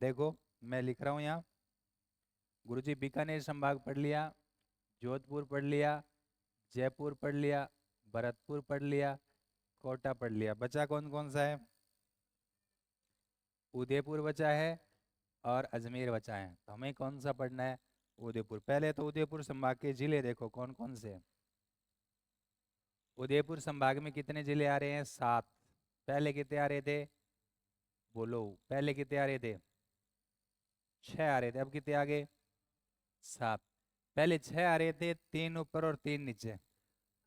देखो मैं लिख रहा हूँ यहाँ, गुरुजी बीकानेर संभाग पढ़ लिया, जोधपुर पढ़ लिया, जयपुर पढ़ लिया, भरतपुर पढ़ लिया, कोटा पढ़ लिया। बचा कौन कौन सा है? उदयपुर बचा है और अजमेर बचा है। तो हमें कौन सा पढ़ना है? उदयपुर। पहले तो उदयपुर संभाग के जिले देखो कौन कौन से हैं। उदयपुर संभाग में कितने जिले आ रहे हैं? 7। पहले कितने आ रहे थे? बोलो, पहले कितने आ रहे थे? 6 आ रहे थे, अब कितने आ गए? 7। पहले 6 आ रहे थे, 3 ऊपर और 3 नीचे।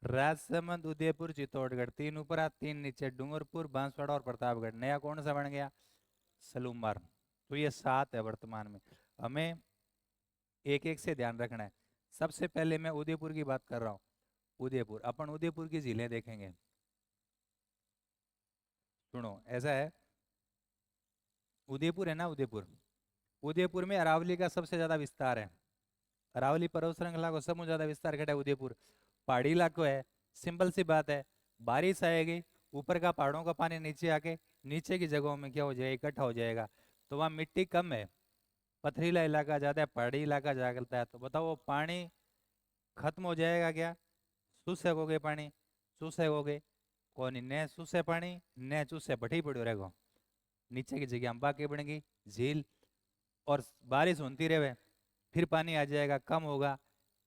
राजसमंद, उदयपुर, चित्तौड़गढ़, 3 ऊपर और 3 नीचे। डूंगरपुर, बांसवाड़ा और प्रतापगढ़। नया कौन सा बन गया? सलूमबार। तो ये 7 है वर्तमान में। हमें एक एक से ध्यान रखना है। सबसे पहले मैं उदयपुर की बात कर रहा हूँ। उदयपुर, अपन उदयपुर की झीलें देखेंगे। सुनो, ऐसा है, उदयपुर है ना, उदयपुर, उदयपुर में अरावली का सबसे ज्यादा विस्तार है। अरावली पर्वत श्रृंखला को सबसे ज्यादा विस्तार घटा है उदयपुर। पहाड़ी इलाको है, सिंपल सी बात है, बारिश आएगी, ऊपर का पहाड़ों का पानी नीचे आके नीचे की जगहों में क्या हो जाएगा? इकट्ठा हो जाएगा। तो वहाँ मिट्टी कम है, पथरीला इलाका ज्यादा है, पहाड़ी इलाका ज्यादा है। तो बताओ वो पानी खत्म हो जाएगा क्या? सूसेगोगे पानी? सूसेगोगे कोनी ने? सूसे पानी ने चूसे भटी पड़ो रहेगो। नीचे की जगह हम बाकी बनेगी झील। और बारिश होती रहे, फिर पानी आ जाएगा, कम होगा,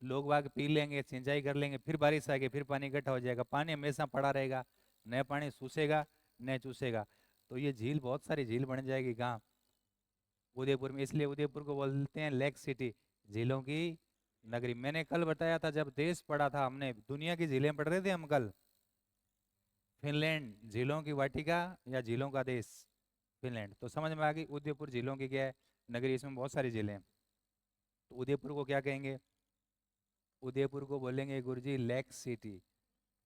लोग बाग पी लेंगे, सिंचाई कर लेंगे, फिर बारिश आएगी, फिर पानी इकट्ठा हो जाएगा। पानी हमेशा पड़ा रहेगा, न पानी सूसेगा न चूसेगा। तो ये झील, बहुत सारी झील बन जाएगी कहाँ? उदयपुर में। इसलिए उदयपुर को बोलते हैं लेक सिटी, झीलों की नगरी। मैंने कल बताया था, जब देश पढ़ा था हमने, दुनिया की झीलें पढ़ रहे थे हम कल। फिनलैंड झीलों की वाटिका या झीलों का देश, फिनलैंड। तो समझ में आ गई उदयपुर झीलों की क्या है? नगरी। इसमें बहुत सारी झीलें हैं। तो उदयपुर को क्या कहेंगे? उदयपुर को बोलेंगे गुरुजी lake city.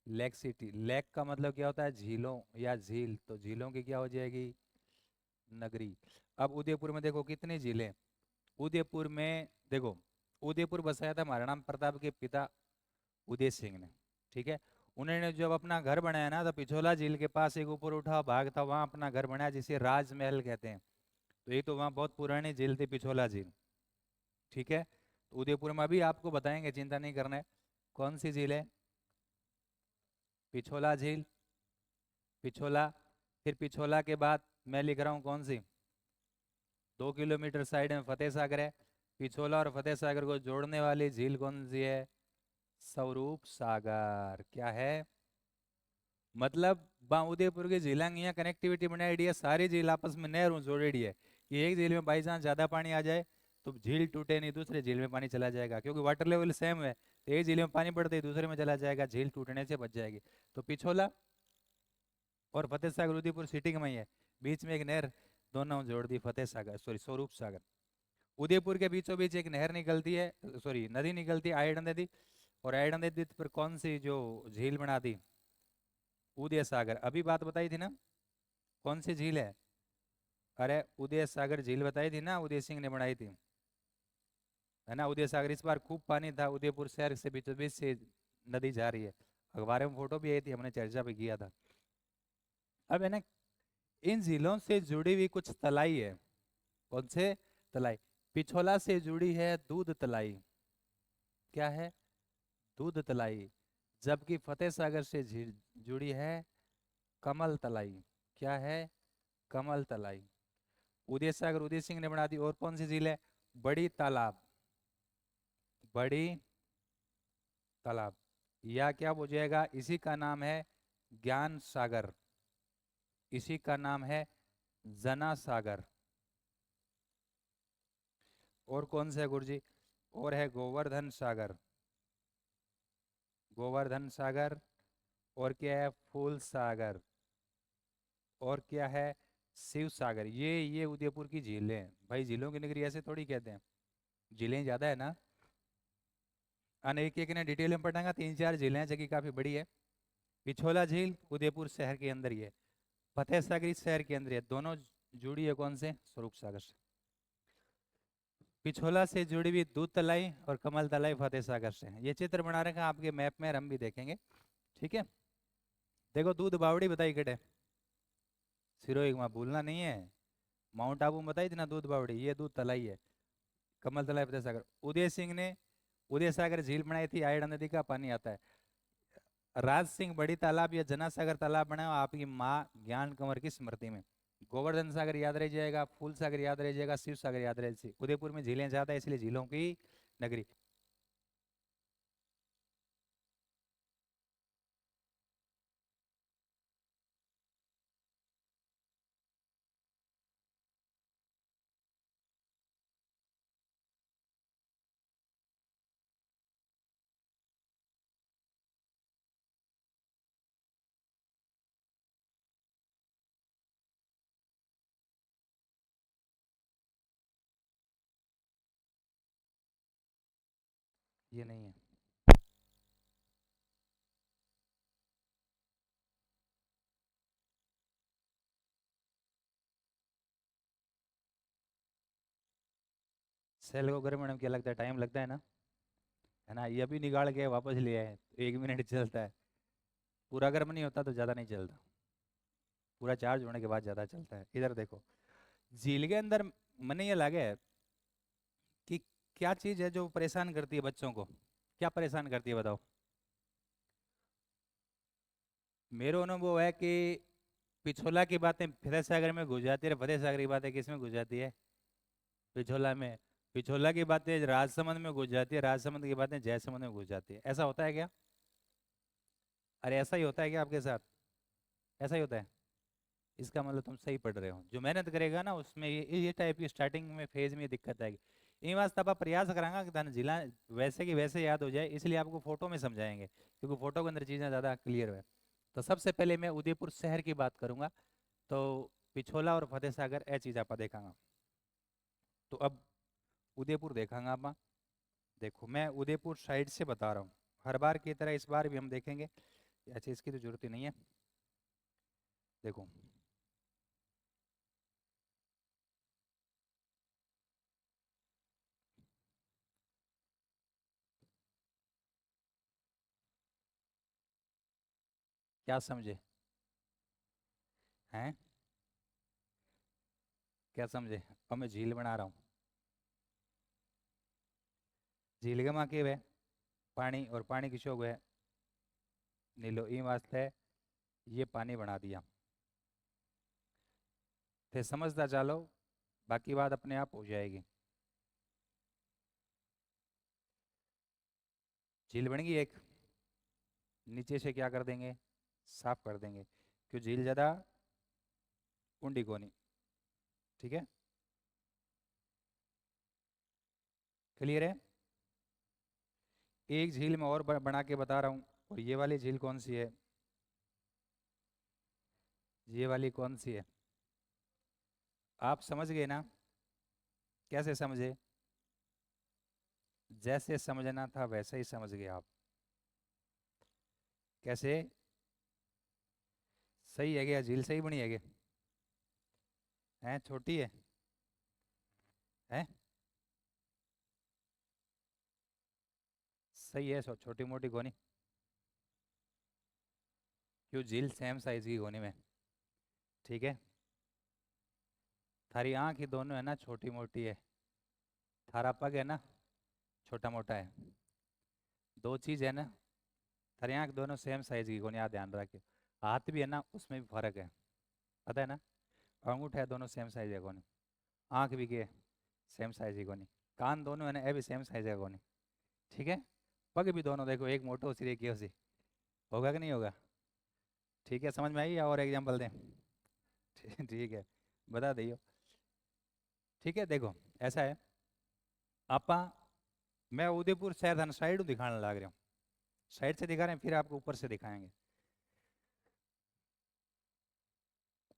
Lake city, lake का मतलब क्या होता है? झीलों या झील। तो झीलों की क्या हो जाएगी? नगरी। अब उदयपुर में देखो कितनी झीलें। उदयपुर में देखो, उदयपुर बसाया था महाराणा प्रताप के पिता उदय सिंह ने, ठीक है। उन्होंने जब अपना घर बनाया ना, तो पिछोला झील के पास एक ऊपर उठा भाग था, वहां अपना घर बनाया, जिसे राजमहल कहते हैं। तो ये तो वहां बहुत पुरानी झील थी, पिछोला झील, ठीक है। तो उदयपुर में अभी आपको बताएंगे, चिंता नहीं करना है। कौन सी झील है? पिछोला झील, पिछोला। फिर पिछोला के बाद मैं लिख रहा हूँ कौन सी? 2 किलोमीटर साइड में फतेह सागर है। पिछोला और फतेह सागर को जोड़ने वाली झील कौन सी है? स्वरूप सागर। क्या है? मतलब उदयपुर की झीलांग यहाँ कनेक्टिविटी बनाई है, सारी झील आपस में नहरों जोड़ेड़ी है कि एक झील में बाई चांस ज्यादा पानी आ जाए तो झील टूटे नहीं, दूसरे झील में पानी चला जाएगा, क्योंकि वाटर लेवल सेम है। तो एक झील में पानी बढ़ते ही दूसरे में चला जाएगा, झील टूटने से बच जाएगी। तो पिछोला और फतेह सागर उदयपुर सिटी में ही है, बीच में एक नहर दोनों जोड़ दी, फतेह सागर, सॉरी स्वरूप सागर। उदयपुर के बीचों बीच एक नहर निकलती है, सॉरी नदी निकलती है, आयरन नदी। और आयरन नदी पर कौन सी जो झील बना दी? उदय सागर। अभी बात बताई थी ना, कौन सी झील है? अरे उदय सागर झील बताई थी ना, उदय सिंह ने बनाई थी, है ना। उदय सागर, इस बार खूब पानी था, उदयपुर शहर से बीचों बीच से नदी जा रही है। अखबार में फोटो भी आई थी, हमने चर्चा भी किया था। अब है ना, इन झीलों से जुड़ी हुई कुछ तलाई है। कौन से तलाई? पिछोला से जुड़ी है दूध तलाई। क्या है? दूध तलाई। जबकि फतेह सागर से झील जुड़ी है कमल तलाई। क्या है? कमल तलाई। उदय सागर उदय सिंह ने बना दी। और कौन सी झील है? बड़ी तालाब, बड़ी तालाब, या क्या हो जाएगा, इसी का नाम है ज्ञान सागर, इसी का नाम है जना सागर। और कौन सा है गुरुजी? और है गोवर्धन सागर, गोवर्धन सागर। और क्या है? फूल सागर। और क्या है? शिव सागर। ये उदयपुर की झीलें हैं भाई। झीलों की नगरी ऐसे थोड़ी कहते हैं, झीलें ज्यादा है ना। एक एक ने डिटेल में पढ़ाएंगा, 3 4 झीलें हैं, जगह काफी बड़ी है। पिछोला झील उदयपुर शहर के अंदर ही है, फतेह सागर इस शहर के अंदर है। दोनों जुड़ी है कौन से? स्वरूप सागर से। पिछोला से जुड़ी हुई दूध तलाई और कमल तलाई फतेह सागर से है। ये चित्र बना रखा है आपके मैप में, हम भी देखेंगे, ठीक है। देखो दूध बावड़ी बताई कटे, सिरोही में भूलना नहीं है। माउंट आबू में बताई थी ना दूध बावड़ी, ये दूध तलाई है, कमल तलाई फतेह सागर। उदय सिंह ने उदय सागर झील बनाई थी, आयड़ा नदी का पानी आता है। राज सिंह बड़ी तालाब या जना सागर तालाब बनाया आपकी माँ ज्ञान कंवर की स्मृति में। गोवर्धन सागर याद रह जाएगा, फूल सागर याद रह जाएगा, शिव सागर याद रह जाएगा। उदयपुर में झीलें ज्यादा है इसलिए झीलों की नगरी। ये नहीं है। सेल को गर्म होने में क्या लगता है, टाइम लगता है ना। ये अभी निकाल के वापस ले आए तो 1 मिनट चलता है। पूरा गर्म नहीं होता तो ज़्यादा नहीं चलता, पूरा चार्ज होने के बाद ज़्यादा चलता है। इधर देखो, झील के अंदर मन ये लगे कि क्या चीज़ है जो परेशान करती है बच्चों को, क्या परेशान करती है बताओ। मेरा अनुभव है कि पिछोला की बातें फतेह सागर में घुस जाती है, फतेह सागर की बातें किस में घुस जाती है, पिछोला में। पिछोला की बातें राजसमंद में घुस जाती है, राजसमंद की बातें जयसमंद में घुस जाती है। ऐसा होता है क्या? अरे ऐसा ही होता है क्या आपके साथ? ऐसा ही होता है। इसका मतलब तुम सही पढ़ रहे हो। जो मेहनत करेगा ना उसमें ये टाइप की स्टार्टिंग में फेज में दिक्कत आएगी। इन वास्ते आप प्रयास करांगा कि धन जिला वैसे की वैसे याद हो जाए, इसलिए आपको फोटो में समझाएंगे क्योंकि फोटो के अंदर चीज़ें ज़्यादा क्लियर है। तो सबसे पहले मैं उदयपुर शहर की बात करूंगा। तो पिछोला और फतेह सागर ए चीज़ आप देखांगा। तो अब उदयपुर देखांगा आप। देखो मैं उदयपुर साइड से बता रहा हूँ, हर बार की तरह इस बार भी हम देखेंगे। अच्छा इसकी तो जरूरत ही नहीं है। देखो क्या समझे हैं, क्या समझे। अब मैं झील बना रहा हूँ, झील के माँ के है पानी, और पानी की शोक है नीलो ई वास्ते ये पानी बना दिया। थे समझता चालो, बाकी बात अपने आप हो जाएगी। झील बन गई एक, नीचे से क्या कर देंगे, साफ कर देंगे, क्यों झील ज़्यादा ऊंडी कोनी। ठीक है, क्लियर है। एक झील में और बना के बता रहा हूँ, और ये वाली झील कौन सी है, ये वाली कौन सी है, आप समझ गए ना। कैसे समझे, जैसे समझना था वैसे ही समझ गए आप। कैसे, सही है क्या, झील सही बनी है क्या, है छोटी है सही है, छोटी मोटी कोनी, क्यों झील सेम साइज की कोनी में। ठीक है, थारी आँख ही दोनों है ना छोटी मोटी है, थारा पग है ना छोटा मोटा है, दो चीज है ना। थारी आँख दोनों सेम साइज की कोनी, याद ध्यान रखियो। हाथ भी है ना उसमें भी फर्क है, पता है ना। अंगूठा है दोनों सेम साइज है कोनी, आँख भी के सेम साइज की कोनी, कान दोनों है ना ये भी सेम साइज है कोनी। ठीक है, पग भी दोनों देखो, एक मोटो सी एक सी, होगा कि नहीं होगा। ठीक है, समझ में आई या और एग्जाम्पल दें? ठीक है, बता दियो। ठीक है, देखो ऐसा है आपा, मैं उदयपुर शहर था साइड दिखाने लग रहा हूँ, साइड से दिखा रहे हैं फिर आपको ऊपर से दिखाएंगे।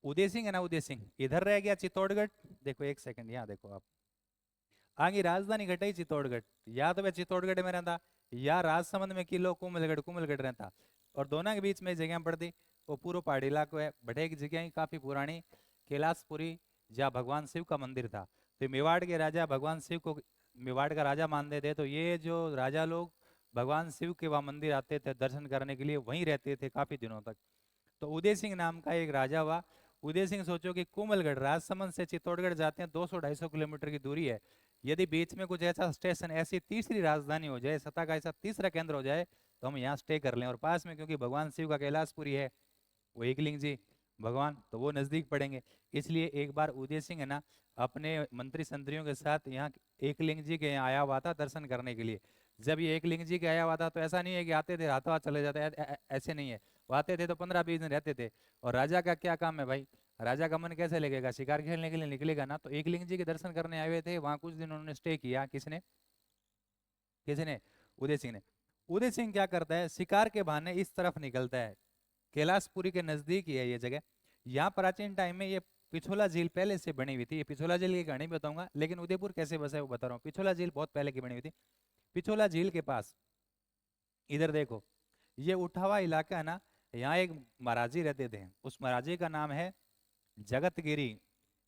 उदय सिंह है ना, उदय सिंह इधर रह गया चित्तौड़गढ़। देखो एक सेकंड यहाँ देखो आप, आगे राजधानी घटाई चित्तौड़गढ़, या तो वह चित्तौड़गढ़ में रहता या राजसमंद में किलो कुमलगढ़ कुमलगढ़ रहता, और दोनों के बीच में जगह पड़ती। वो पूरा पहाड़ी इलाको है, बट एक जगह ही काफी पुरानी, कैलाशपुरी, जहाँ भगवान शिव का मंदिर था। तो मेवाड़ के राजा भगवान शिव को मेवाड़ का राजा मानते थे, तो ये जो राजा लोग भगवान शिव के वहाँ मंदिर आते थे दर्शन करने के लिए, वहीं रहते थे काफी दिनों तक। तो उदय सिंह नाम का एक राजा हुआ, उदय सिंह सोचो कि कोमलगढ़ राजसमंद से चित्तौड़गढ़ जाते हैं 200-250 किलोमीटर की दूरी है। यदि बीच में कुछ ऐसा स्टेशन, ऐसी तीसरी राजधानी हो जाए, सत्ता का ऐसा तीसरा केंद्र हो जाए, तो हम यहाँ स्टे कर लें। और पास में क्योंकि भगवान शिव का कैलाशपुरी है, वो एकलिंग जी भगवान, तो वो नजदीक पड़ेंगे। इसलिए एक बार उदय सिंह है ना अपने मंत्री संतरियों के साथ यहाँ एकलिंग जी के यहाँ आया हुआ था दर्शन करने के लिए। जब ये एकलिंग जी के आया हुआ था तो ऐसा नहीं है कि आते थे रातों रात चले जाते, ऐसे नहीं है। वो आते थे तो 15-20 दिन रहते थे। और राजा का क्या काम है भाई, राजा का मन कैसे लगेगा, शिकार खेलने के लिए निकलेगा ना। तो एकलिंग जी के दर्शन करने आए हुए थे, वहां कुछ दिन उन्होंने स्टे किया। किसने, किसने, उदय सिंह ने। उदय सिंह क्या करता है, शिकार के बहाने इस तरफ निकलता है। कैलाशपुरी के नजदीक ही है ये जगह। यहाँ प्राचीन टाइम में ये पिछोला झील पहले से बनी हुई थी। ये पिछोला झील की कहानी बताऊंगा, लेकिन उदयपुर कैसे बसा है वो बता रहा हूँ। पिछोला झील बहुत पहले की बनी हुई थी। पिछोला झील के पास इधर देखो, ये उठा हुआ इलाका है ना, यहाँ एक महाराजी रहते थे। उस महाराजी का नाम है जगतगिरी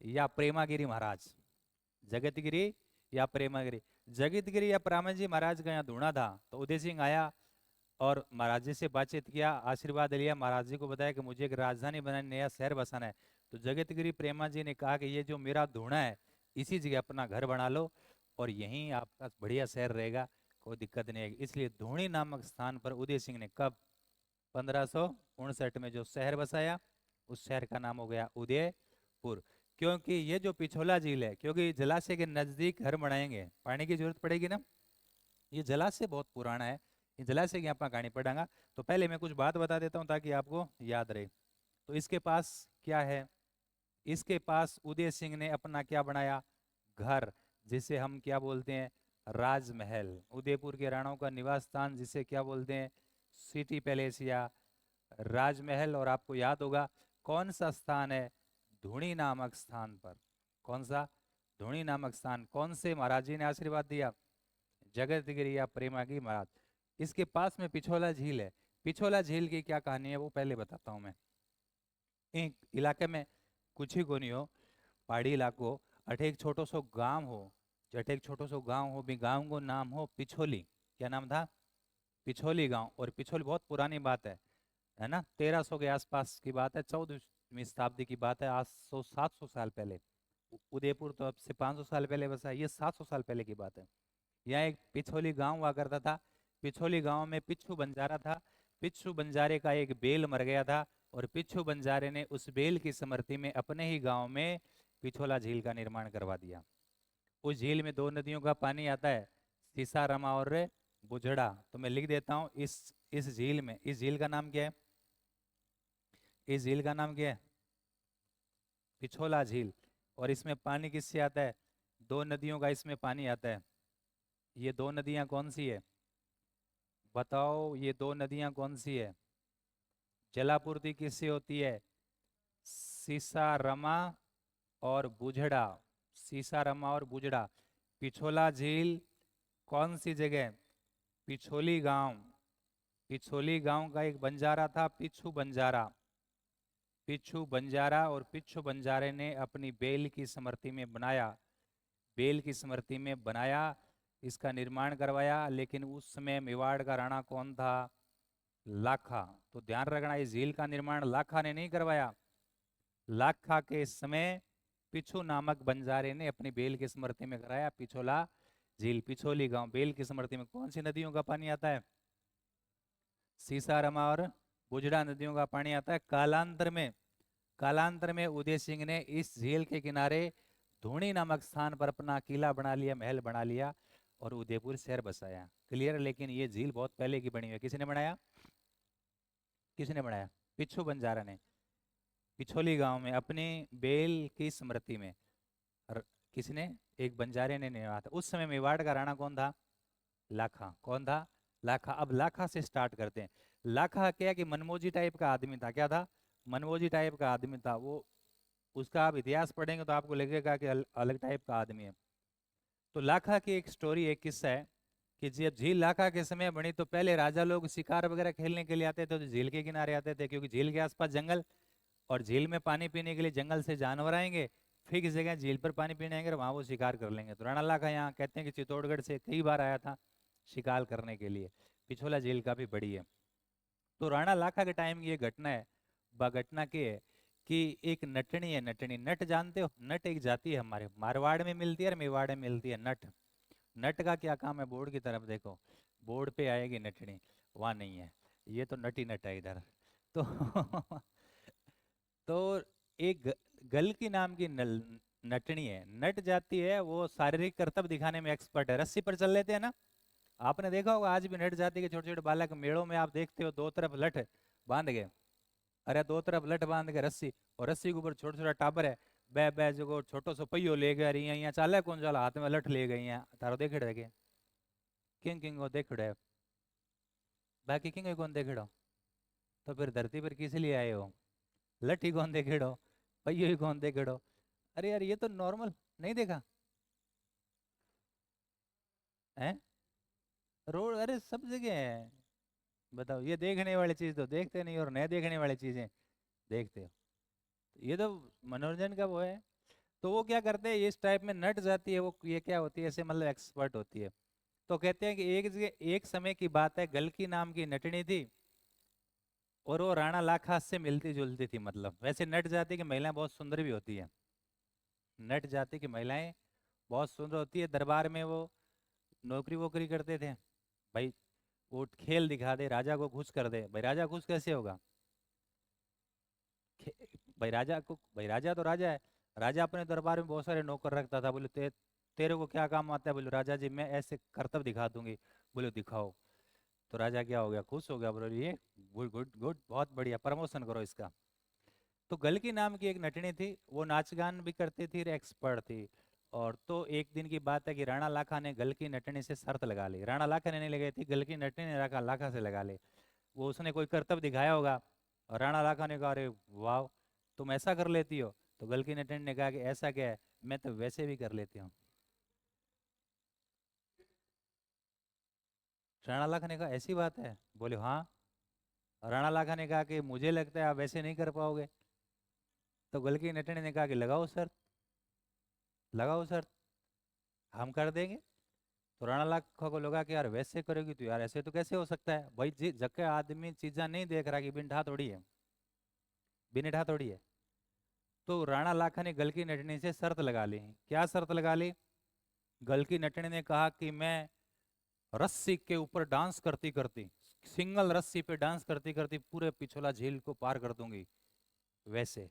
या प्रेमागिरी महाराज। जगतगिरी या प्रेमागिरी, जगतगिरी या प्रेमाजी महाराज का यहाँ धूना था। तो उदय सिंह आया और महाराज जी से बातचीत किया, आशीर्वाद लिया। महाराज जी को बताया कि मुझे एक राजधानी बनानी, नया शहर बसाना है। तो जगतगिरी प्रेमा जी ने कहा कि ये जो मेरा धूना है, इसी जगह अपना घर बना लो और यहीं आपका बढ़िया शहर रहेगा, कोई दिक्कत नहीं आएगी। इसलिए धूनी नामक स्थान पर उदय सिंह ने कब 1559 में जो शहर बसाया, उस शहर का नाम हो गया उदयपुर। क्योंकि ये जो पिछोला झील है, क्योंकि जलाशय के नजदीक घर बनाएंगे, पानी की जरूरत पड़ेगी ना। ये जलाशय बहुत पुराना है, ये जलाशय की अपना कहानी पढ़ाऊंगा। तो पहले मैं कुछ बात बता देता हूँ ताकि आपको याद रहे। तो इसके पास क्या है, इसके पास उदय सिंह ने अपना क्या बनाया, घर, जिसे हम क्या बोलते हैं, राजमहल। उदयपुर के राणाओं का निवास स्थान जिसे क्या बोलते हैं, सिटी पैलेस या राजमहल। और आपको याद होगा कौन सा स्थान है, धूनी नामक स्थान पर। कौन सा, धूनी नामक स्थान। कौन से महाराज जी ने आशीर्वाद दिया, जगतगिरी या प्रेमागिरी महाराज। इसके पास में पिछोला झील है। पिछोला झील की क्या कहानी है वो पहले बताता हूं मैं। एक इलाके में कुछ ही को नहीं हो, पहाड़ी इलाको, अठे एक छोटो सो गांव हो, जठे एक छोटो सो गांव हो, भी गांव को नाम हो पिछोली। क्या नाम था, पिछोली गांव। और पिछोली बहुत पुरानी बात है ना, 1300 के आसपास की बात है, 14वीं शताब्दी की बात है, आज 700 साल पहले। उदयपुर तो अब से 500 साल पहले बसा, ये 700 साल पहले की बात है। यहाँ एक पिछोली गांव हुआ करता था। पिछोली गांव में पिच्छू बंजारा था। पिच्छू बंजारे का एक बेल मर गया था और पिच्छू बंजारे ने उस बेल की स्मृति में अपने ही गांव में पिछोला झील का निर्माण करवा दिया। उस झील में 2 नदियों का पानी आता है, सीसारमा और बुझड़ा। तो मैं लिख देता हूँ, इस झील में, इस झील का नाम क्या है, इस झील का नाम क्या है, पिछोला झील। और इसमें पानी किससे आता है, 2 नदियों का इसमें पानी आता है। ये 2 नदियां कौन सी है, बताओ, ये 2 नदियां कौन सी है। जलापूर्ति किससे होती है, सीसारमा और बुझड़ा। सीसारमा और बुझड़ा। पिछोला झील कौन सी जगह, पिछोली गांव। पिछोली गांव का एक बंजारा था, पिच्छू बंजारा। पिच्छू बंजारा, और पिच्छू बंजारे ने अपनी बेल की स्मृति में बनाया, बेल की स्मृति में बनाया, इसका निर्माण करवाया। लेकिन उस समय मेवाड़ का राणा कौन था, लाखा। तो ध्यान रखना, इस झील का निर्माण लाखा ने नहीं करवाया। लाखा के समय पिछू नामक बंजारे ने अपनी बेल की स्मृति में कराया पिछोला झील। पिछोली गांव, बेल की स्मृति में कौन सी नदियों का पानी आता है, सीसारमा और बुझड़ा नदियों का पानी आता है। कालांतर में उदय सिंह ने इस झील के किनारे धूनी नामक स्थान पर अपना किला बना लिया, महल बना लिया और उदयपुर शहर बसाया। क्लियर। लेकिन ये झील बहुत पहले की बनी हुई है। किसने बनाया, किसने बनाया, पिच्छू बंजारा ने, पिछोली गांव में अपनी बेल की स्मृति में। किसने, एक बंजारे ने निर्माया था। उस समय मेवाड़ का राणा कौन था, लाखा। कौन था, लाखा। अब लाखा से स्टार्ट करते हैं। लाखा क्या कि मनमोजी टाइप का आदमी था। क्या था, मनमोजी टाइप का आदमी था वो। उसका आप इतिहास पढ़ेंगे तो आपको लगेगा कि अलग टाइप का आदमी है। तो लाखा की एक स्टोरी, एक किस्सा है कि जब झील लाखा के समय बनी तो पहले राजा लोग शिकार वगैरह खेलने के लिए आते थे तो झील के किनारे आते थे, क्योंकि झील के आसपास जंगल, और झील में पानी पीने के लिए जंगल से जानवर आएंगे, फिक्स जगह झील पर पानी पीने आएंगे और वहां वो शिकार कर लेंगे। तो राणा लाखा यहाँ कहते हैं कि चित्तौड़गढ़ से कई बार आया था शिकार करने के लिए। पिछोला झील काफी बड़ी है। तो राणा लाखा के टाइम की ये घटना है, घटना की है कि एक नटनी है, नटनी, नट जानते हो? नट एक जाति है हमारे, मारवाड़ में मिलती है और मेवाड़ में मिलती है नट। नट का क्या काम है? बोर्ड की तरफ देखो, बोर्ड पे आएगी नटनी, वहां नहीं है, ये तो नट ही नट है इधर। तो तो एक गल की नाम की नटनी है, नट जाती है, वो शारीरिक करतब दिखाने में एक्सपर्ट है। रस्सी पर चल लेते हैं ना, आपने देखा होगा आज भी नट जाति के छोटे छोटे बालक मेड़ों में आप देखते हो, दो तरफ लठ बांध गए, अरे दो तरफ लठ बांध के रस्सी, और रस्सी के ऊपर छोटा छोटा टाबर है, बे बे जो छोटो सो पहियो ले गया रही यहाँ चाले कौन चाला, हाथ में लठ ले गई हैं, तारो देख रहे के किंग किंग को देख रहे, बाकी किंग कौन देख रहे हो? तो फिर धरती पर किस लिए आए हो? लठ ही कौन देख रहे हो, पहियो ही कौन देख रहे हो? अरे यार ये तो नॉर्मल नहीं देखा है, रोड अरे सब जगह है। बताओ, ये देखने वाली चीज तो देखते नहीं, और नए देखने वाली चीजें देखते हो। ये तो मनोरंजन का वो है। तो वो क्या करते हैं, इस टाइप में नट जाती है वो, ये क्या होती है ऐसे मतलब एक्सपर्ट होती है। तो कहते हैं कि एक समय की बात है, गलकी नाम की नटनी थी, और वो राणा लाखास से मिलती जुलती थी। मतलब वैसे नट जाति की महिलाएं बहुत सुंदर भी होती है, नट जाति की महिलाएं बहुत सुंदर होती है। दरबार में वो नौकरी वोकरी करते थे भाई, वो खेल दिखा दे, राजा को खुश कर दे। भाई राजा खुश कैसे होगा? खे- भाई राजा तो राजा है। राजा अपने दरबार में बहुत सारे नौकर रखता था, बोले तेरे को क्या काम आता है? बोले राजा जी मैं ऐसे करतब दिखा दूंगी। बोले दिखाओ। तो राजा क्या हो गया? खुश हो गया, बोले ये गुड गुड गुड, बहुत बढ़िया, प्रमोशन करो इसका। तो गलकी नाम की एक नटनी थी, वो नाच गान भी करती थी, एक्सपर्ट थी। और तो एक दिन की बात है कि राणा लाखा ने गलकी नटनी से शर्त लगा ली, राणा लाखा ने नहीं लगाई थी, गलकी नटनी ने राणा लाखा से लगा ली। वो उसने कोई करतब दिखाया होगा, और राणा लाखा ने कहा अरे वाह, तुम ऐसा कर लेती हो? तो गलकी नटनी ने कहा कि ऐसा क्या है, मैं तो वैसे भी कर लेती हूँ। राणा लाखा ने कहा ऐसी बात है? बोले हाँ। राणा लाखा ने कहा कि मुझे लगता है आप वैसे नहीं कर पाओगे। तो गलकी नटनी ने कहा कि लगाओ शर्त, लगाओ शर्त, हम कर देंगे। तो राणा लाखा को लगा कि यार वैसे करेगी तो यार ऐसे तो कैसे हो सकता है भाई, जी जगह आदमी चीजा नहीं देख रहा कि बिन ठा थोड़ी है, बिन ठा थोड़ी है। तो राणा लाखा ने गलकी नटनी से शर्त लगा ली। क्या शर्त लगा ली? गलकी नटनी ने कहा कि मैं रस्सी के ऊपर डांस करती करती, सिंगल रस्सी पे डांस करती करती पूरे पिछोला झील को पार कर दूंगी वैसे।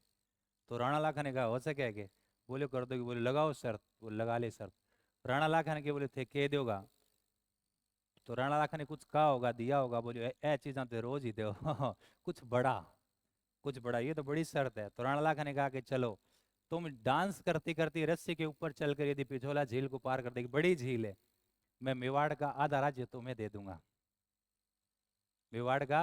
तो राणा लाखा ने कहा हो सके है के? बोले कर दोगी? बोले लगाओ शर्त। वो लगा ले शर्त। राणा लाखा ने के बोले थे कह दोगा? तो राणा लाखा ने कुछ कहा होगा, दिया होगा, बोले ए चीज़ां तो रोज ही दो कुछ बड़ा, कुछ बड़ा, ये तो बड़ी शर्त है। तो राणा लाखा ने कहा कि चलो, तुम डांस करती करती रस्सी के ऊपर चलकर यदि पिछोला झील को पार कर देगी, बड़ी झील है, मैं मेवाड़ का आधा राज्य तुम्हें दे दूंगा, मेवाड़ का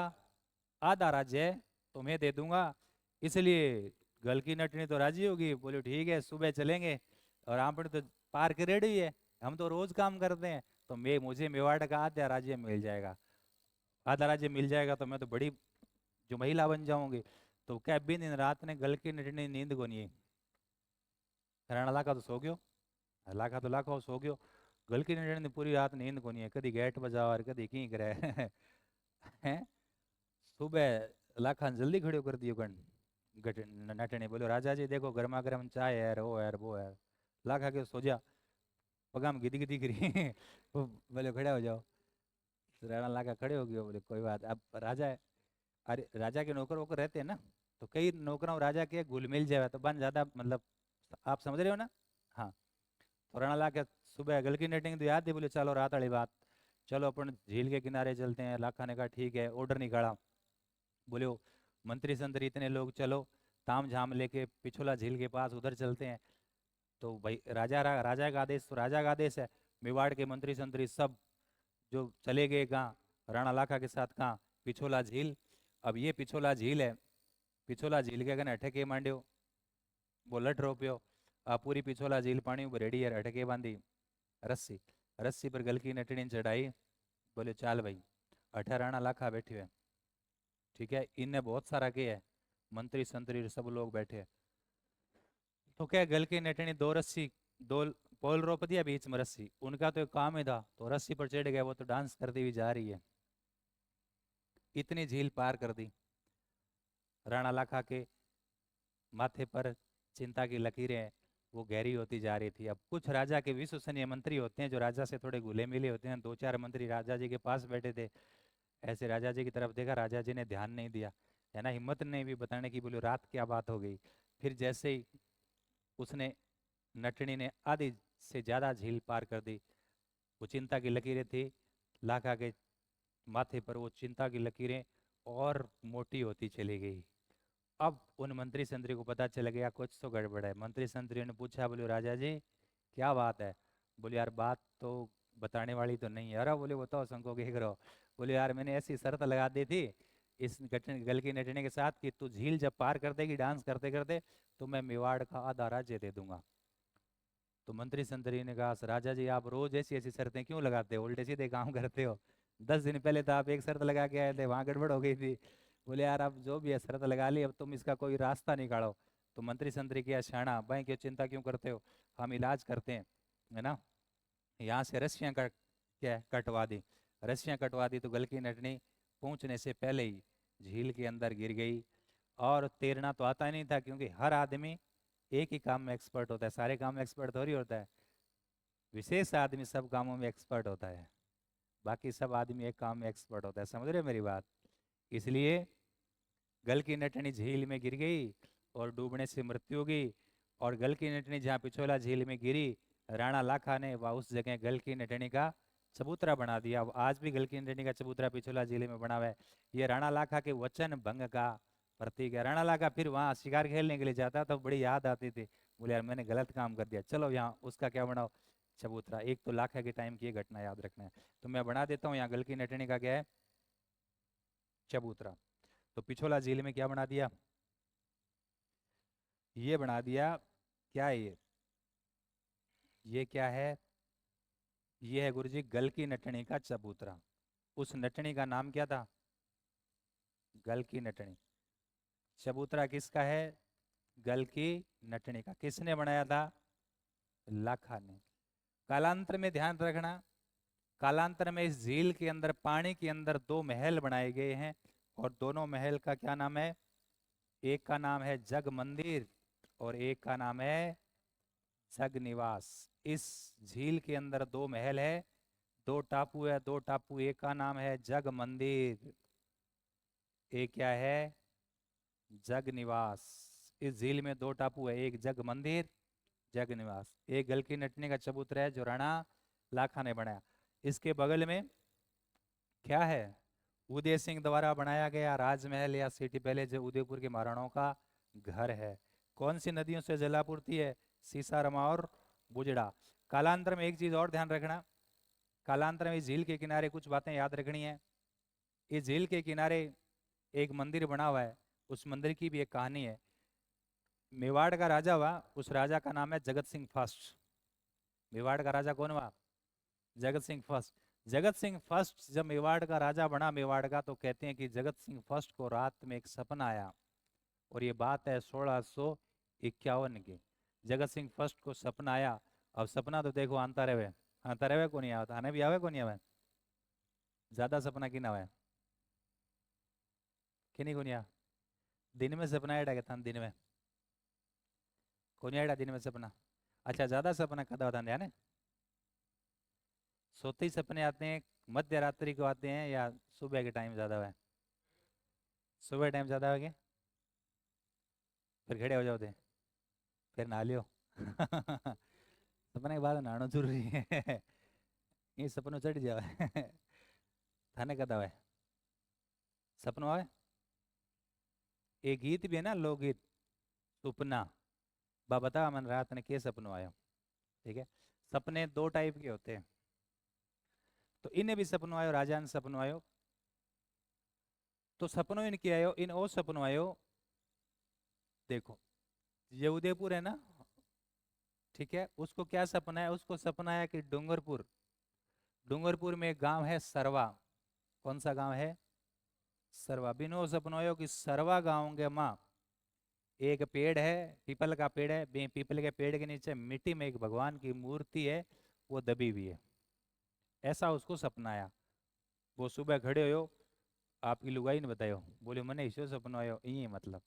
आधा राज्य तुम्हें दे दूंगा। इसलिए गल की नटनी तो राजी होगी, बोले ठीक है सुबह चलेंगे, और आपने तो पार के रेडी है, हम तो रोज काम करते हैं, तो मैं मुझे मेवाड़ का आधा राज्य मिल जाएगा, आधा राज्य मिल जाएगा तो मैं तो बड़ी जो महिला बन जाऊंगी। तो क्या बिन दिन रात ने गल की नटनी नींद को नहीं, राणा लाखा तो सो गयो, लाखा तो लाखो सो गयो, गल की नटनी ने पूरी रात नींद को नहीं है, कभी गेट बजाओ और कभी की करे हैं। सुबह लाखा ने जल्दी खड़ो कर दियो गण नटने, बोलो राजा जी देखो गर्मा गर्म चाय है यार, वो है यार, वो है। लाखा के सो जा, पगा में गिदी गिदी करी वो बोले खड़े हो जाओ। तो राणा लाखा खड़े हो गए, बोले कोई बात, अब राजा है, अरे राजा के नौकर वोकर रहते हैं ना, तो कई नौकरों और राजा के घुल मिल जाए तो बन ज्यादा, मतलब आप समझ रहे हो ना। हाँ। तो राणा लाखा सुबह गलकी नेटिंग तो याद थी, बोले चलो रात वाली बात, चलो अपन झील के किनारे चलते हैं। लाखा ने कहा ठीक है, ऑर्डर निकाला, बोले "ओ, मंत्री संतरी इतने लोग चलो, ताम झाम लेके पिछोला झील के पास उधर चलते हैं। तो भाई राजा का आदेश तो राजा का आदेश है। मेवाड़ के मंत्री संतरी सब जो चले गए कहाँ, राणा लाखा के साथ कहाँ, पिछोला झील। अब ये पिछोला झील है, पिछोला झील के कने अटके मांड्यो, वो लठ रोप्यो, आ पूरी पिछोला झील पानी ऊपर रेडी है, अटके बांधी रस्सी, रस्सी पर गलकी नटनी चढ़ाई। बोले चाल भाई, अठे राणा लाखा बैठे है, ठीक है, इनने बहुत सारा किया है, मंत्री संतरी सब लोग बैठे हैं। तो क्या गल की नटनी दो रस्सी, दो पोल रोप दिया बीच में रस्सी, उनका तो एक काम ही था, तो रस्सी पर चढ़ गया, वो तो डांस करती हुई जा रही है, इतनी झील पार कर दी। राणा लाखा के माथे पर चिंता की लकीरें वो गहरी होती जा रही थी। अब कुछ राजा के विश्वसनीय मंत्री होते हैं जो राजा से थोड़े घुले मिले होते हैं, दो चार मंत्री राजा जी के पास बैठे थे। ऐसे राजा जी की तरफ देखा, राजा जी ने ध्यान नहीं दिया, है ना, हिम्मत नहीं भी बताने की, बोले रात क्या बात हो गई। फिर जैसे ही उसने, नटनी ने आधी से ज्यादा झील पार कर दी, वो चिंता की लकीरें थी लाखा के माथे पर, वो चिंता की लकीरें और मोटी होती चली गई। अब उन मंत्री संतरी को पता चल गया कुछ तो गड़बड़ है। मंत्री संतरियों ने पूछा, बोले राजा जी क्या बात है। बोले यार बात तो बताने वाली तो नहीं है। अरे बोले बताओ शंको के करो। बोले यार मैंने ऐसी शर्त लगा दी थी इस गल की नटने के साथ कि तू झील जब पार कर देगी डांस करते करते तो मैं मेवाड़ का आधा राज्य दे दूंगा। तो मंत्री संतरी ने कहा, राजा जी आप रोज ऐसी ऐसी शर्तें क्यों लगाते हो, उल्टे सीधे काम करते हो। 10 दिन पहले तो आप एक शर्त लगा के आए थे, वहां गड़बड़ हो गई थी। बोले यार अब जो भी है शर्त लगा ली, अब तुम इसका कोई रास्ता निकालो। तो मंत्री संतरी किया शाना, भाई क्यों चिंता क्यों करते हो, हम इलाज करते हैं, है ना। यहाँ से रस्सियां कट क्या कटवा दी। रस्सियां कटवा दी तो गल की नटनी पहुंचने से पहले ही झील के अंदर गिर गई। और तैरना तो आता ही नहीं था, क्योंकि हर आदमी एक ही काम में एक्सपर्ट होता है, सारे काम में एक्सपर्ट थोड़ी होता है। विशेष आदमी सब कामों में एक्सपर्ट होता है, बाकी सब आदमी एक काम में एक्सपर्ट होता है। समझ रहे हो मेरी बात। इसलिए गल की नटनी झील में गिर गई और डूबने से मृत्यु हो गई। और गल की नटनी जहाँ पिछोला झील में गिरी, राणा लाखा ने वह उस जगह गल की नटनी का चबूतरा बना दिया। अब आज भी गल की नटनी का चबूतरा पिछोला झील में बना हुआ है। ये राणा लाखा के वचन भंग का प्रतीक है। राणा लाखा फिर वहाँ शिकार खेलने के लिए जाता तो बड़ी याद आती थी, बोले यार मैंने गलत काम कर दिया, चलो यहाँ उसका क्या बनाओ, चबूतरा। एक तो लाखा के टाइम की ये घटना याद रखना है, तो मैं बना देता हूँ यहाँ गल की नटनी का क्या है, चबूतरा। तो पिछोला झील में क्या बना दिया, ये बना दिया, क्या है ये क्या है, ये है गुरुजी गल की नटनी का चबूतरा। उस नटनी का नाम क्या था, गल की नटनी। चबूतरा किसका है, गल की नटनी का। किसने बनाया था, लाखा ने। कालांतर में ध्यान रखना, कालांतर में इस झील के अंदर पानी के अंदर दो महल बनाए गए हैं, और दोनों महल का क्या नाम है, एक का नाम है जग मंदिर और एक का नाम है जग निवास। इस झील के अंदर दो महल है, दो टापू है, दो टापू, एक का नाम है जग मंदिर, एक क्या है, जग निवास। इस झील में दो टापू है, एक जग मंदिर, जग निवास। एक गल की नटने का चबूतरा है जो राणा लाखा ने बनाया। इसके बगल में क्या है, उदय सिंह द्वारा बनाया गया राजमहल या सिटी पैलेस, जो उदयपुर के महाराणाओं का घर है। कौन सी नदियों से जलापूर्ति है, सीसारमा और बुजड़ा। कालांतर में एक चीज और ध्यान रखना, कालांतर में इस झील के किनारे कुछ बातें याद रखनी है। इस झील के किनारे एक मंदिर बना हुआ है, उस मंदिर की भी एक कहानी है। मेवाड़ का राजा हुआ, उस राजा का नाम है जगत सिंह फर्स्ट। मेवाड़ का राजा कौन हुआ, जगत सिंह फर्स्ट। जगत सिंह फर्स्ट जब मेवाड़ का राजा बना, मेवाड़ का, तो कहते हैं कि जगत सिंह फर्स्ट को रात में एक सपना आया, और ये बात है 1651 की। जगत सिंह फर्स्ट को सपना आया। अब सपना तो देखो आता रहे को नहीं आता, आने भी आवे को नहीं आवे, ज्यादा सपना की ना आवे कि नहीं, को नहीं आ। दिन में सपना आया था, दिन में को नहीं आया, दिन में सपना। अच्छा ज्यादा सपना कदा होता है, सोते ही सपने आते हैं, मध्य रात्रि को आते हैं या सुबह के टाइम ज्यादा है, सुबह टाइम ज्यादा हो गया, फिर खड़े हो जाओ थे, फिर नहा लियो। सपने के बाद नहाना जरूरी है। ये सपनों चढ़ जावे। थाने कदा है सपनों आवे। एक गीत भी है ना, लोकगीत, सुपना। बा बता मन रात ने के सपनों आयो। ठीक है, सपने दो टाइप के होते हैं, तो इन्हें भी सपनों आयो, राजा ने सपनों आयो। तो सपनों इनके आयो, इन ओ सपनों आयो। देखो ये उदयपुर है ना, ठीक है, उसको क्या सपना है, उसको सपना है कि डूंगरपुर, डूंगरपुर में एक गांव है सरवा। कौन सा गांव है, सरवा। बिनो सपनों आयो कि सरवा गांव के माँ एक पेड़ है, पीपल का पेड़ है, पीपल के पेड़ के नीचे मिट्टी में एक भगवान की मूर्ति है, वो दबी हुई है। ऐसा उसको सपना आया। वो सुबह खड़े हो, आपकी लुगाई ने बतायो, बोले मने ईशो सपनो आयो, ये मतलब।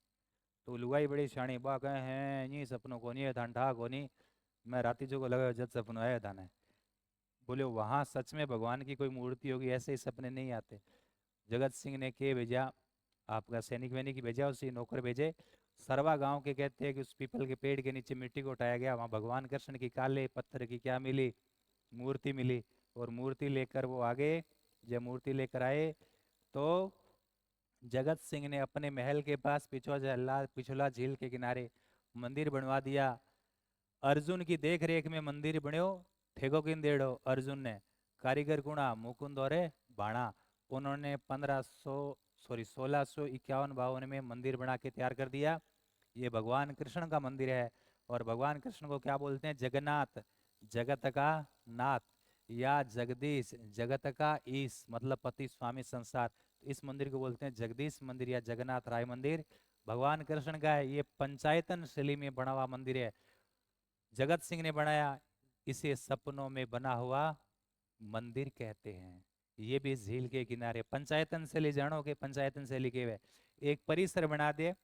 तो लुगाई बड़ी शाणी बा कहे हैं ये सपनों को नहीं है धान ठा को नहीं, मैं राती जो को लगा जब सपनों आया था ना। बोले वहां सच में भगवान की कोई मूर्ति होगी, ऐसे ही सपने नहीं आते। जगत सिंह ने के भेजा, आपका सैनिक वैनिक ही भेजा, उसी नौकर भेजे। सरवा गांव के कहते हैं कि उस पीपल के पेड़ के नीचे मिट्टी को उठाया गया, वहां भगवान कृष्ण की काले पत्थर की क्या मिली, मूर्ति मिली। और मूर्ति लेकर वो आगे, जब मूर्ति लेकर आए तो जगत सिंह ने अपने महल के पास पिछोला झील के किनारे मंदिर बनवा दिया। अर्जुन की देख रेख में मंदिर बन्यो, ठेको किन देड़ो अर्जुन ने, कारीगर कुणा मुकुंद और बाणा। उन्होंने 1651-52 में मंदिर बना के तैयार कर दिया। ये भगवान कृष्ण का मंदिर है। और भगवान कृष्ण को क्या बोलते हैं? जगन्नाथ, जगत का नाथ, या जगदीश, जगत का ईश मतलब पति स्वामी संसार। तो इस मंदिर को बोलते हैं जगदीश मंदिर या जगन्नाथ राय मंदिर। भगवान कृष्ण का है। ये पंचायतन शैली में बना हुआ मंदिर है, जगत सिंह ने बनाया। इसे सपनों में बना हुआ मंदिर कहते हैं। ये भी झील के किनारे पंचायतन शैली, जानो के पंचायतन शैली के वे एक परिसर बना दे,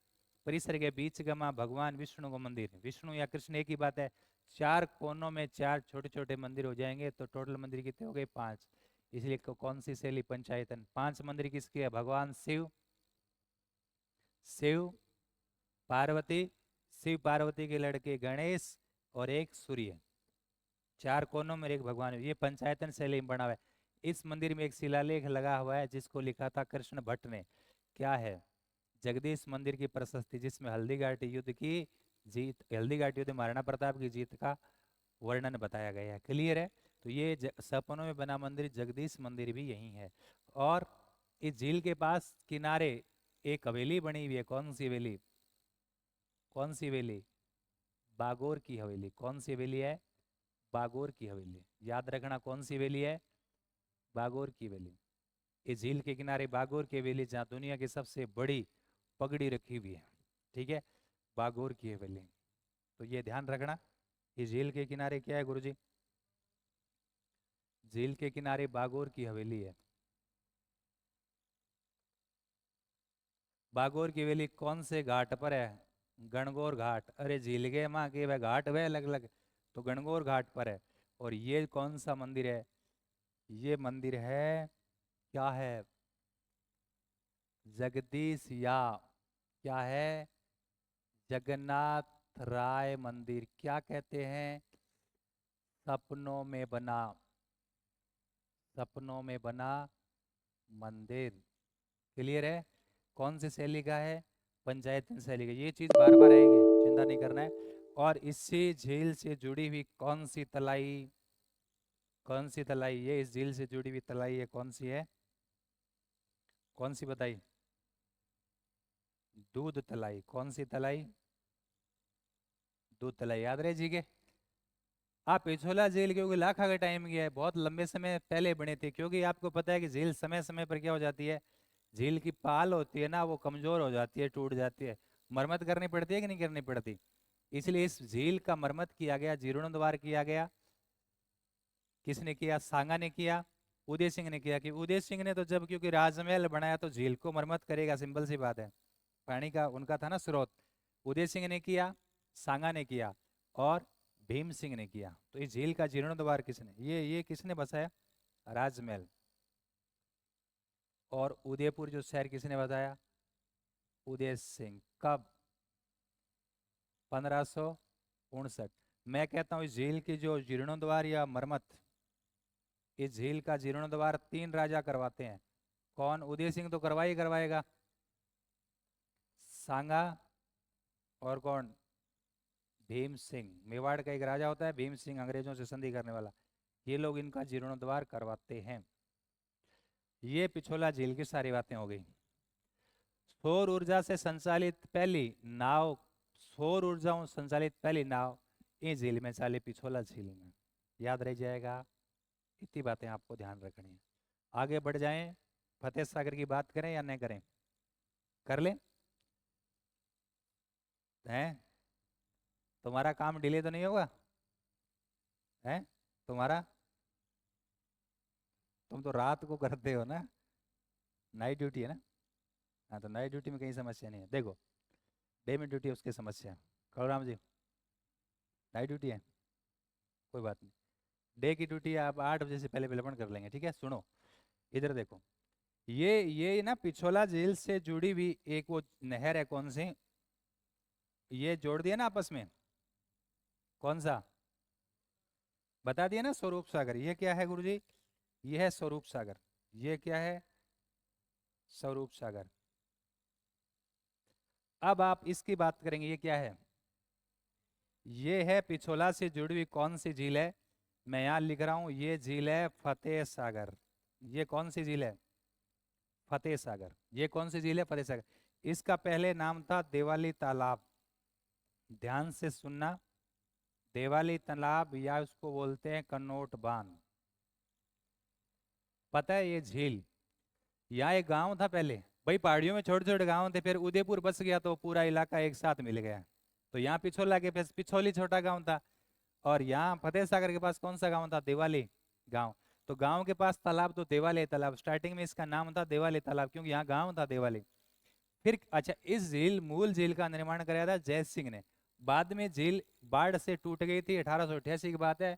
परिसर के बीच का मां भगवान विष्णु को मंदिर, विष्णु या कृष्ण एक ही बात है। चार कोनों में चार छोटे छोटे मंदिर हो जाएंगे तो टोटल मंदिर कितने हो गए? 5। इसलिए कौन सी शैली? पंचायतन। 5 मंदिर किसके है? भगवान शिव, शिव पार्वती, शिव पार्वती के लड़के गणेश और एक सूर्य। 4 कोनों में एक भगवान। ये पंचायतन शैली में बना हुआ है। इस मंदिर में एक शिलालेख लगा हुआ है जिसको लिखा था कृष्ण भट्ट ने। क्या है? जगदीश मंदिर की प्रशस्ति, जिसमें हल्दी घाटी युद्ध की जीत, हल्दी घाटी युद्ध महाराणा प्रताप की जीत का वर्णन बताया गया है। क्लियर है? तो ये सपनों में बना मंदिर जगदीश मंदिर भी यही है। और इस झील के पास किनारे एक हवेली बनी हुई है। कौन सी हवेली? कौन सी हवेली? बागोर की हवेली। कौन सी हवेली है? बागोर की हवेली। याद रखना कौन सी हवेली है? बागोर की हवेली। इस झील के किनारे बागोर की हवेली, जहाँ दुनिया की सबसे बड़ी पगड़ी रखी हुई है। ठीक है, बागोर की हवेली। तो ये ध्यान रखना। इस झील के किनारे क्या है गुरुजी? झील के किनारे बागोर की हवेली है। बागोर की हवेली कौन से घाट पर है? गणगौर घाट। अरे झील के माँ के वह घाट वह अलग अलग, तो गणगौर घाट पर है। और ये कौन सा मंदिर है? ये मंदिर है, क्या है? जगदीश, या क्या है? जगन्नाथ राय मंदिर। क्या कहते हैं? सपनों में बना, सपनों में बना मंदिर। क्लियर है? कौन सी शैली का है? पंचायतन शैली का। ये चीज बार बार आएगी, चिंता नहीं करना है। और इसी झील से जुड़ी हुई कौन सी तलाई? कौन सी तलाई? ये इस झील से जुड़ी हुई तलाई है, कौन सी है? कौन सी बताई? दूध तलाई। कौन सी तलाई? दूध तलाई। याद रहे जी के? आप पिछोला झील क्योंकि लाखा का टाइम गया है, बहुत लंबे समय पहले बने थे। क्योंकि आपको पता है कि झील समय समय पर क्या हो जाती है? झील की पाल होती है ना, वो कमजोर हो जाती है, टूट जाती है। मरम्मत करनी पड़ती है कि नहीं करनी पड़ती? इसलिए इस झील का मरम्मत किया गया, जीर्णोद्धार किया गया। किसने किया? सांगा ने किया, उदय सिंह ने किया। कि उदय सिंह ने तो जब क्योंकि राजमहल बनाया तो झील को मरम्मत करेगा, सिंपल सी बात है। पानी का उनका था ना स्रोत। उदय सिंह ने किया, सांगा ने किया और भीम सिंह ने किया। तो इस झील का जीर्णोद्धार किसने? ये किसने बसाया? राजमहल। और उदयपुर जो शहर किसने बताया? उदय सिंह। कब? 1559। मैं कहता हूँ इस झील की जो जीर्णोद्धार या मरम्मत, इस झील का जीर्णोद्धार 3 राजा करवाते हैं। कौन? उदय सिंह तो करवा ही करवाएगा, सांगा, और कौन? भीम सिंह। मेवाड़ का एक राजा होता है भीम सिंह, अंग्रेजों से संधि करने वाला। ये लोग इनका जीर्णोद्धार करवाते हैं। ये पिछोला झील की सारी बातें हो गई। सौर ऊर्जा से संचालित पहली नाव, सौर ऊर्जा संचालित पहली नाव इस झील में चाली, पिछोला झील में। याद रह जाएगा। इतनी बातें आपको ध्यान रखनी है। आगे बढ़ जाएं, फतेह सागर की बात करें या नहीं करें? कर लें? हैं? तुम्हारा काम डिले तो नहीं होगा? हैं तुम्हारा? तुम तो रात को करते हो ना, नाइट ड्यूटी है ना? हाँ, तो नाइट ड्यूटी में कहीं समस्या नहीं है। देखो, डे में ड्यूटी है उसकी समस्या। कलराम जी नाइट ड्यूटी है, कोई बात नहीं। डे की ड्यूटी आप 8 बजे से पहले विलंबन कर लेंगे, ठीक है। सुनो इधर देखो, ये ना पिछोला झील से जुड़ी हुई एक वो नहर है, कौन सी, ये जोड़ दिया ना आपस में, कौन सा, बता दिया ना, स्वरूप सागर। ये क्या है गुरुजी, ये है स्वरूप सागर। ये क्या है, स्वरूप सागर। अब आप इसकी बात करेंगे, ये क्या है, ये है पिछोला से जुड़ी हुई कौन सी झील है, मैं यहां लिख रहा हूं, ये झील है फतेह सागर। ये कौन सी झील है, फतेह सागर। ये कौन सी झील है, फतेह सागर। इसका पहले नाम था देवाली तालाब, ध्यान से सुनना, देवाली तालाब या उसको बोलते हैं कनोट बांध। पता है ये झील, यहाँ एक गांव था पहले, भाई पहाड़ियों में छोटे छोटे गांव थे, फिर उदयपुर बस गया तो पूरा इलाका एक साथ मिल गया। तो यहाँ पिछोला के पास पिछोली छोटा गांव था, और यहाँ फतेह सागर के पास कौन सा गांव था, देवाली गांव। तो गांव के पास तालाब तो देवाली तालाब, स्टार्टिंग में इसका नाम था देवाली तालाब क्योंकि यहाँ गांव था देवाली। फिर अच्छा, इस झील मूल झील का निर्माण कराया था जय सिंह ने। बाद में झील बाढ़ से टूट गई थी, 1888 की बात है।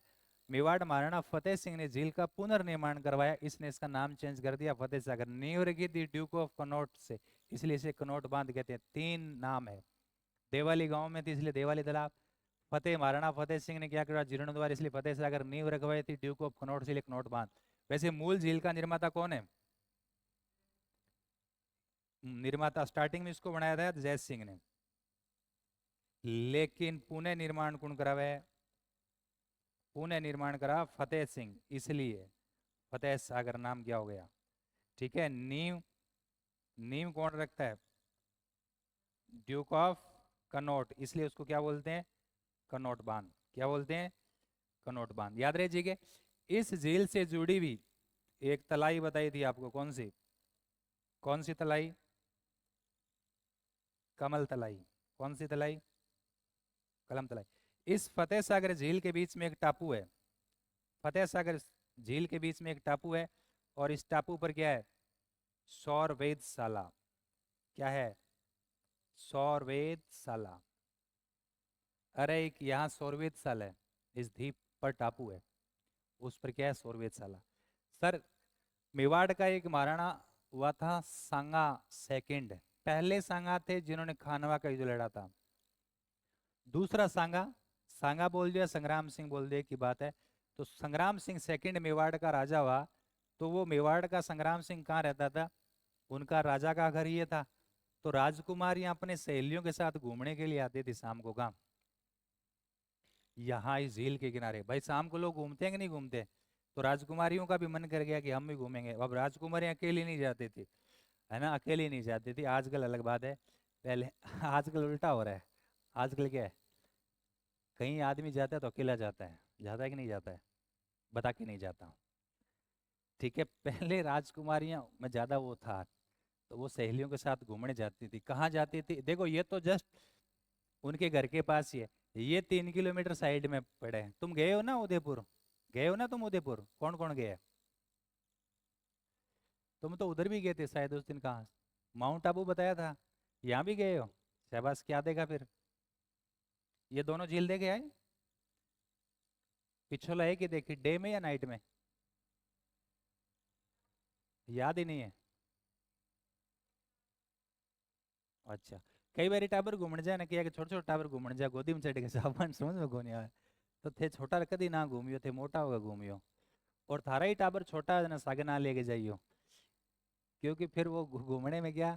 मेवाड़ महाराणा फतेह सिंह ने झील का पुनर्निर्माण करवाया, इसने इसका नाम चेंज कर दिया फतेह सागर। नींव रखी थी ड्यूक ऑफ कनॉट से, इसलिए इसे कनॉट बांध कहते हैं। 3 नाम है, देवाली गांव में थी इसलिए देवाली तालाब, फतेह महाराणा फतेह सिंह ने क्या किया जीर्णोद्धार इसलिए फतेह सागर, नींव रखवाई थी ड्यूक ऑफ कनॉट से, कनॉट बांध। वैसे मूल झील का निर्माता कौन है, निर्माता स्टार्टिंग में इसको बनाया था जय सिंह ने, लेकिन पुणे निर्माण कौन करावे, पुणे निर्माण करा फतेह सिंह, इसलिए फतेह सागर नाम क्या हो गया, ठीक है। नींव, नींव कौन रखता है, ड्यूक ऑफ कनॉट, इसलिए उसको क्या बोलते हैं, कनॉट बांध। क्या बोलते हैं, कनॉट बांध, याद रहिए। इस झील से जुड़ी हुई एक तलाई बताई थी आपको, कौन सी, कौन सी तलाई, कमल तलाई। कौन सी तलाई, कलम तलाई। इस फतेह सागर झील के बीच में एक टापू है, फतेह सागर झील के बीच में एक टापू है, और इस टापू पर क्या है, सौर वेधशाला। क्या है, सौर वेधशाला। अरे एक यहाँ सौर वेधशाला है, इस द्वीप पर टापू है, उस पर क्या है, सौर वेधशाला। सर मेवाड़ का एक महाराणा हुआ था सांगा सेकंड, पहले सांगा थे जिन्होंने खानवा का युद्ध लड़ा था। दूसरा सांगा, सांगा बोल दिया संग्राम सिंह बोल दिया की बात है। तो संग्राम सिंह सेकंड मेवाड़ का राजा हुआ, तो वो मेवाड़ का संग्राम सिंह कहाँ रहता था, उनका राजा का घर ये था। तो राजकुमारियां अपने सहेलियों के साथ घूमने के लिए आती थी शाम को, कहाँ, यहाँ इस झील के किनारे। भाई शाम को लोग घूमते हैं कि नहीं घूमते, तो राजकुमारियों का भी मन कर गया कि हम भी घूमेंगे। अब राजकुमारियां अकेली नहीं जाती थी, है ना, अकेली नहीं जाती थी, आजकल अलग बात है, पहले आजकल उल्टा हो रहा है। आजकल क्या है, कहीं आदमी जाता है तो अकेला जाता है कि नहीं जाता है, बता के नहीं जाता, ठीक है। पहले राजकुमारियां में ज्यादा वो था, तो वो सहेलियों के साथ घूमने जाती थी। कहाँ जाती थी, देखो ये तो जस्ट उनके घर के पास ही है, ये 3 किलोमीटर साइड में पड़े हैं। तुम गए हो ना उदयपुर, गए हो ना तुम उदयपुर, कौन कौन गया है? तुम तो उधर भी गए थे शायद उस दिन, कहाँ, माउंट आबू बताया था, यहाँ भी गए हो, शाबाश। क्या देखा फिर, ये दोनों झील देखे आए, पिछोला है कि देखी, डे में या नाइट में, याद ही नहीं है, अच्छा। कई बार टाबर घूमने जाए ना, किया कि छोटे छोटे टाबर घूमने जाए, गोदी में चढ़ के सामान समझ में कोनी आवे, तो थे छोटा कदी ना घूमियो, थे मोटा होगा घूमियो। और थारा ही टाबर छोटा है ना, सागे ना लेके जाइयो, क्योंकि फिर वो घूमने में क्या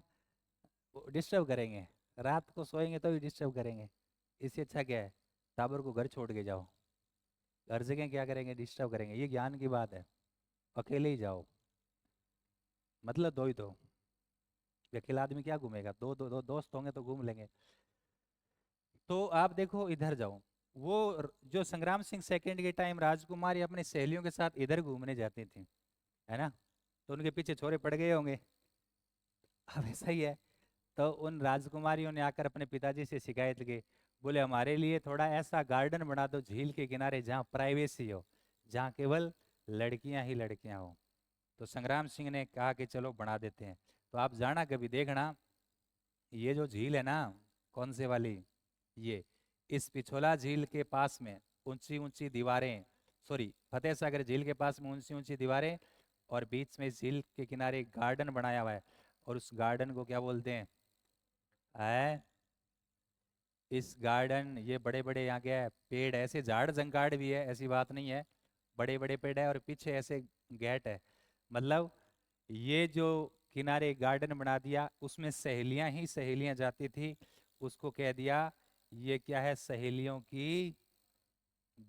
डिस्टर्ब करेंगे, रात को सोएंगे तो भी डिस्टर्ब करेंगे। इससे अच्छा क्या है, टाबर को घर छोड़ के जाओ, हर जगह क्या करेंगे, डिस्टर्ब करेंगे। ये ज्ञान की बात है, अकेले ही जाओ, मतलब दो ही दो, अकेला आदमी क्या घूमेगा, दो दोस्त होंगे तो घूम लेंगे। तो आप देखो इधर जाओ, वो जो संग्राम सिंह सेकंड के टाइम राजकुमारी अपनी सहेलियों के साथ इधर घूमने जाती थी, है ना, तो उनके पीछे छोरे पड़ गए होंगे। अब ऐसा ही है, तो उन राजकुमारियों ने आकर अपने पिताजी से शिकायत की, बोले हमारे लिए थोड़ा ऐसा गार्डन बना दो झील के किनारे जहाँ प्राइवेसी हो, जहाँ केवल लड़कियां ही लड़कियां हो। तो संग्राम सिंह ने कहा कि चलो बना देते हैं। तो आप जाना कभी देखना, ये जो झील है ना, कौन से वाली? ये। इस पिछोला झील के पास में ऊंची ऊंची दीवारें, सॉरी, फतेह सागर झील के पास में ऊंची ऊंची दीवारें, और बीच में झील के किनारे एक गार्डन बनाया हुआ है, और उस गार्डन को क्या बोलते हैं? है इस गार्डन, ये बड़े बड़े यहाँ क्या है, पेड़, ऐसे झाड़ जंगाड़ भी है, ऐसी बात नहीं है, बड़े बड़े पेड़ है, और पीछे ऐसे गेट है। मतलब ये जो किनारे गार्डन बना दिया, उसमें सहेलियां ही सहेलियां जाती थी, उसको कह दिया ये क्या है? सहेलियों की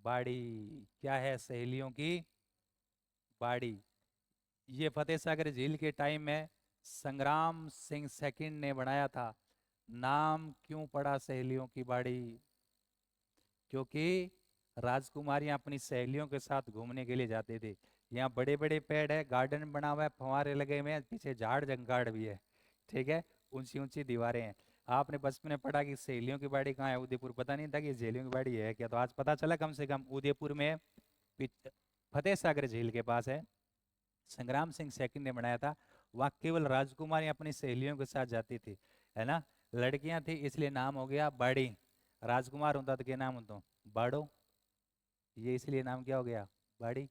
बाड़ी। क्या है? सहेलियों की बाड़ी। ये फतेह सागर झील के टाइम में संग्राम सिंह सेकंड ने बनाया था। नाम क्यों पड़ा सहेलियों की बाड़ी? क्योंकि राजकुमारियां अपनी सहेलियों के साथ घूमने के लिए जाते थे। यहाँ बड़े बड़े पेड़ है, गार्डन बना हुआ है, फंवारे लगे हुए हैं, पीछे झाड़ जंगाड़ भी है, ठीक है, ऊंची ऊंची दीवारें हैं। आपने बचपन में पढ़ा कि सहेलियों की बाड़ी कहाँ है? उदयपुर। पता नहीं था कि सहेलियों की बाड़ी है क्या, तो आज पता चला कम से कम। उदयपुर में फतेह सागर झील के पास है, संग्राम सिंह सेकंड ने बनाया था। वहाँ केवल राजकुमारियां अपनी सहेलियों के साथ जाती थी, है ना, लड़कियां थी, इसलिए नाम हो गया बाड़ी। राजकुमार होता तो क्या नाम होता? बाड़ो। ये इसलिए नाम क्या हो गया? बाड़ी।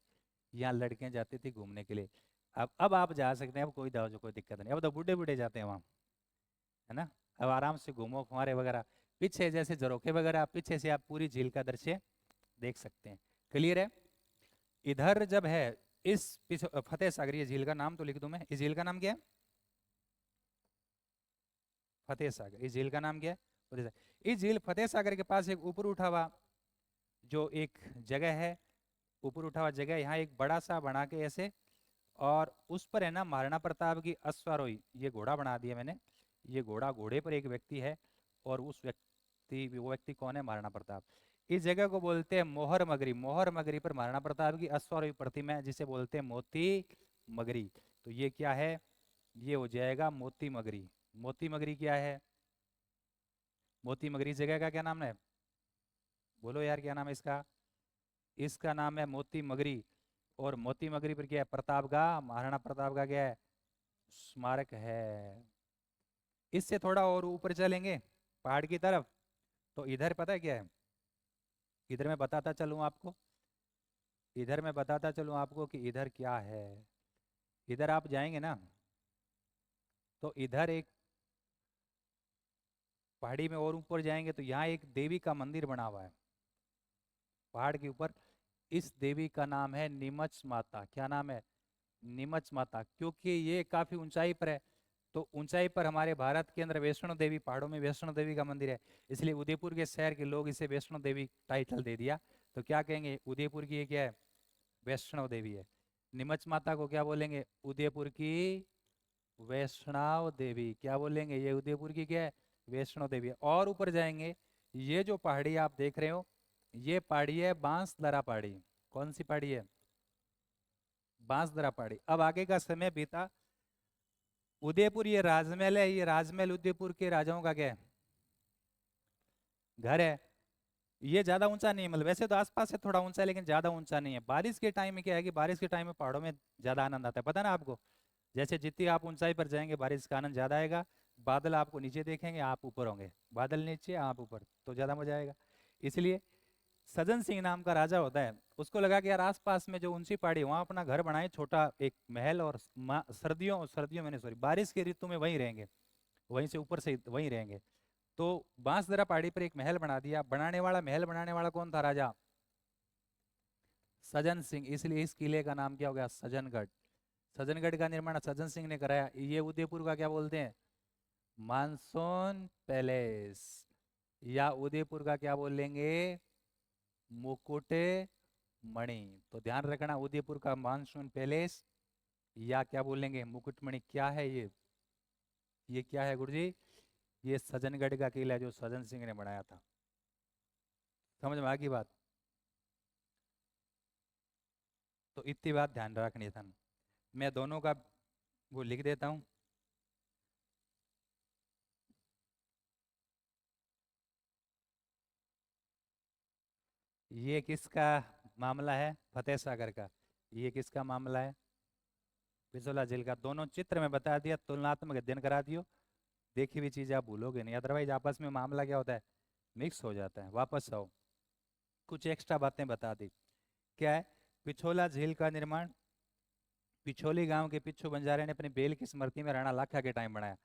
यहाँ लड़कियां जाती थी घूमने के लिए। अब आप जा सकते हैं, अब कोई दाव जो कोई दिक्कत नहीं, अब तो बूढ़े बूढ़े जाते हैं वहाँ, है ना। अब आराम से घूमो, फुहारे वगैरह, पीछे जैसे झरोखे वगैरह, पीछे से आप पूरी झील का दृश्य देख सकते हैं। क्लियर है? इधर जब है इस फतेह सागर, ये झील का नाम तो लिख दूं मैं, इस झील का नाम क्या है? फतेह सागर। इस झील का नाम क्या है? फतेह सागर। इस झील फतेह सागर के पास एक ऊपर उठा हुआ जो एक जगह है, ऊपर उठा हुआ जगह, यहाँ एक बड़ा सा बना के ऐसे, और उस पर है ना महाराणा प्रताप की अश्वारोही, ये घोड़ा बना दिया मैंने। ये घोड़ा, घोड़े पर एक व्यक्ति है, और उस व्यक्ति, वो व्यक्ति कौन है? महाराणा प्रताप। इस जगह को बोलते हैं मोहर मगरी। मोहर मगरी पर महाराणा प्रताप की अश्वारोही प्रतिमा है, जिसे बोलते हैं मोती मगरी। तो ये क्या है? ये हो जाएगा मोती मगरी। मोती मगरी क्या है? मोती मगरी जगह का क्या नाम है? बोलो यार, क्या नाम है इसका? इसका नाम है मोती मगरी। और मोती मगरी पर क्या है? प्रताप का, महाराणा प्रताप का क्या है? स्मारक है। इससे थोड़ा और ऊपर चलेंगे पहाड़ की तरफ, तो इधर पता है क्या है? इधर मैं बताता चलूं आपको, इधर मैं बताता चलूं आपको कि इधर क्या है। इधर आप जाएंगे ना, तो इधर एक पहाड़ी में और ऊपर जाएंगे, तो यहाँ एक देवी का मंदिर बना हुआ है पहाड़ के ऊपर। इस देवी का नाम है नीमच माता। क्या नाम है? नीमच माता। क्योंकि ये काफी ऊंचाई पर है, तो ऊंचाई पर हमारे भारत के अंदर वैष्णो देवी, पहाड़ों में वैष्णो देवी का मंदिर है, इसलिए उदयपुर के शहर के लोग इसे वैष्णो देवी टाइटल दे दिया। तो क्या कहेंगे? उदयपुर की ये क्या है? वैष्णो देवी है। नीमच माता को क्या बोलेंगे? उदयपुर की वैष्णव देवी। क्या बोलेंगे? ये उदयपुर की क्या है? वैष्णो देवी है। और ऊपर जाएंगे, ये जो पहाड़ी आप देख रहे हो, ये पहाड़ी है बांसदरा पहाड़ी। कौन सी पहाड़ी है? बांसदरा पहाड़ी। अब आगे का समय बीता, उदयपुर, ये राजमहल है, ये राजमहल उदयपुर के राजाओं का क्या है? घर है। ये ज्यादा ऊंचा नहीं है, मतलब वैसे तो आसपास से थोड़ा ऊंचा है, लेकिन ज्यादा ऊंचा नहीं है। बारिश के टाइम में क्या है कि बारिश के टाइम में पहाड़ों में ज्यादा आनंद आता है, पता ना आपको। जैसे जितनी आप ऊंचाई पर जाएंगे, बारिश का आनंद ज्यादा आएगा। बादल आपको नीचे देखेंगे, आप ऊपर होंगे, बादल नीचे आप ऊपर, तो ज्यादा मजा आएगा। इसलिए सज्जन सिंह नाम का राजा होता है, उसको लगा कि यार आसपास में जो ऊंची पहाड़ी, वहां अपना घर बनाए, छोटा एक महल, और सर्दियों सर्दियों में नहीं, सॉरी, बारिश के ऋतु में वहीं रहेंगे, वहीं से ऊपर से वहीं रहेंगे। तो बांसदरा पहाड़ी पर एक महल बना दिया। बनाने वाला, महल बनाने वाला कौन था? राजा सज्जन सिंह। इसलिए इस किले का नाम क्या हो गया? सज्जनगढ़। सज्जनगढ़ का निर्माण सज्जन सिंह ने कराया। ये उदयपुर का क्या बोलते हैं? Monsoon palace. या उदयपुर का क्या बोलेंगे? मुकुट मणि। तो ध्यान रखना, उदयपुर का मानसून पैलेस, या क्या बोलेंगे? मुकुटमणि। क्या है ये? ये क्या है गुरुजी? ये सज्जनगढ़ का किला है, जो सज्जन सिंह ने बनाया था। समझ में आ गई बात? तो इतनी बात ध्यान रखनी था। मैं दोनों का वो लिख देता हूँ। ये किसका मामला है? फतेह सागर का। ये किसका मामला है? पिछोला झील का। दोनों चित्र में बता दिया, तुलनात्मक अध्ययन करा दियो। देखी हुई चीज़ आप भूलोगे नहीं, अदरवाइज आपस में मामला क्या होता है, मिक्स हो जाता है। वापस आओ, कुछ एक्स्ट्रा बातें बता दी। क्या है, पिछोला झील का निर्माण पिछोली गांव के पिच्छू बंजारे ने अपनी बेल की स्मृति में राणा लाखा के टाइम बनाया।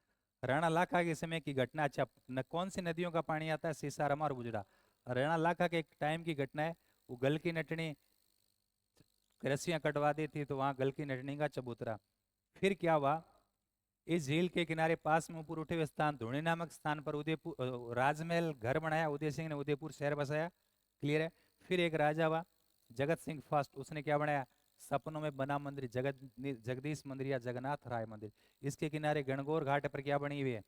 राणा लाखा के समय की घटना। अच्छा, कौन सी नदियों का पानी आता है, सीसाराम और बुजड़ा। राणा लाखा के एक टाइम की घटना है। वो गल की नटनी रस्सियां कटवा दी थी, तो वहां गल की नटनी का चबूतरा। फिर क्या हुआ, इस झील के किनारे पास में ऊपर उठे हुए स्थान धोनी नामक स्थान पर उदयपुर राजमहल घर बनाया। उदय सिंह ने उदयपुर शहर बसाया। क्लियर है। फिर एक राजा हुआ जगत सिंह फर्स्ट, उसने क्या बनाया, सपनों में बना मंदिर जगदीश मंदिर या जगन्नाथ राय मंदिर। इसके किनारे गणगौर घाट पर क्या बनी हुई है,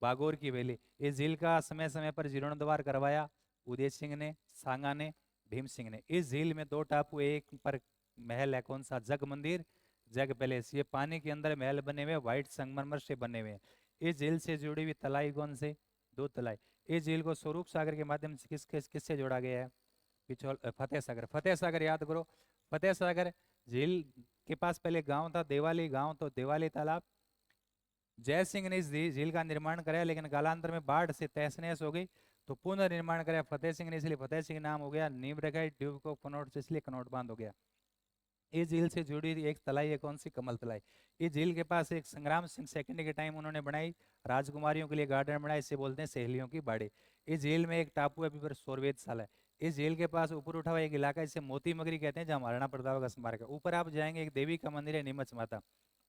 बागोर की वेली। इस झील का समय समय पर जीर्णोद्धार करवाया उदय सिंह ने, सांगा ने, भीम सिंह ने। इस झील में दो टापू, एक पर महल है, कौन सा, जग मंदिर, जग पैलेस। ये पानी के अंदर महल बने हुए, व्हाइट संगमरमर से बने हुए हैं। इस झील से जुड़ी हुई तलाई कौन से, दो तलाई। इस झील को स्वरूप सागर के माध्यम से किससे जोड़ा गया है, पिछोल फतेह सागर। फतेह सागर याद करो, फतेह सागर झील के पास पहले गांव था देवाली गांव, तो देवाली तालाब। जय सिंह ने इस झील का निर्माण कराया, लेकिन कालांतर में बाढ़ से तहस नहस हो गई, तो पुनर्निर्माण कराया फतेह सिंह ने, इसलिए फतेह सिंह नाम हो गया। नींव रखाई ड्यूब को कनौट से, इसलिए कनौट बांध हो गया। इस झील से जुड़ी एक तलाई है, कौन सी, कमल तलाई। इस झील के पास एक संग्राम सिंह सेकंड के टाइम उन्होंने बनाई, राजकुमारियों के लिए गार्डन बनाया, इसे बोलते हैं सहेलियों की बाड़ी। इस झील में एक टापू है, अभी पर सोरवेदशाला है। इस झील के पास ऊपर उठा हुआ एक इलाका, इसे मोती मगरी कहते हैं, जहाँ महाराणा प्रताप का स्मारक है। ऊपर आप जाएंगे, एक देवी का मंदिर है, नीमच माता,